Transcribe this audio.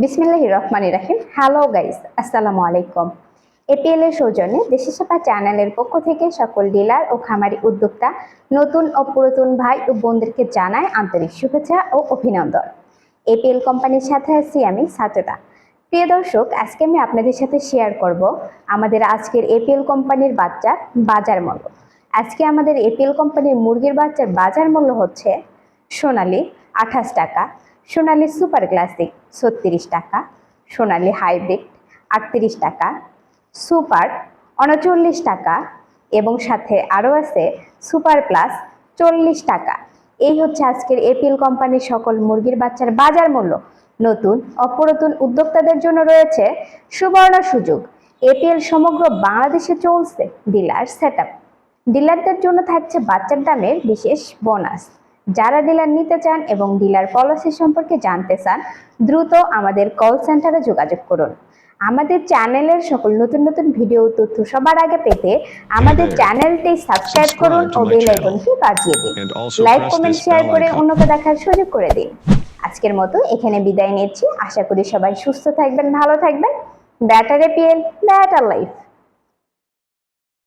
বিসমিল্লাহির রহমানির রহিম। Hello guys, আসসালামু আলাইকুম। এপিএল এর সৌজন্যে দেশি সেবা চ্যানেলের পক্ষ থেকে সকল ডিলার ও খামারি উদ্যোক্তা, নতুন ও পুরাতন ভাই ও বোনদেরকে জানায় আন্তরিক শুভেচ্ছা ও অভিনন্দন। এপিএল কোম্পানির সাথে আছি আমি সাজেদা। প্রিয় দর্শক, আজকে আমি আপনাদের সাথে শেয়ার করব আমাদের আজকের এপিএল কোম্পানির বাচ্চার বাজার মূল্য। আজকে আমাদের এপিএল কোম্পানির মুরগির বাচ্চার বাজার মূল্য হচ্ছে সোনালী 28 টাকা, সোনালী সুপার ক্লাসিক 36 টাকা, সোনালী হাইব্রিড 38 টাকা, সুপার 39 টাকা এবং সাথে আরও আছে সুপার প্লাস 40 টাকা। এই হচ্ছে আজকের এপিএল কোম্পানির সকল মুরগির বাচ্চার বাজার মূল্য। নতুন ও পুরাতন উদ্যোক্তাদের জন্য রয়েছে সুবর্ণ সুযোগ। এপিএল সমগ্র বাংলাদেশে চলছে ডিলার সেটআপ। ডিলারদের জন্য থাকছে বাচ্চার দামের বিশেষ বোনাস। যারা ডিলার নিতে চান এবং ডিলার পলিসি সম্পর্কে জানতে চান, দ্রুত আমাদের কল সেন্টারে যোগাযোগ করুন। আমাদের চ্যানেলের সকল নতুন নতুন ভিডিও তথ্য সবার আগে পেতে আমাদের চ্যানেলটি সাবস্ক্রাইব করুন ও বেল আইকনটি বাজিয়ে দিন। লাইক, কমেন্ট, শেয়ার করে অন্যকে দেখার সুযোগ করে দিন। আজকের মতো এখানে বিদায় নিচ্ছি। আশা করি সবাই সুস্থ থাকবেন, ভালো থাকবেন। Batter APL, batter life.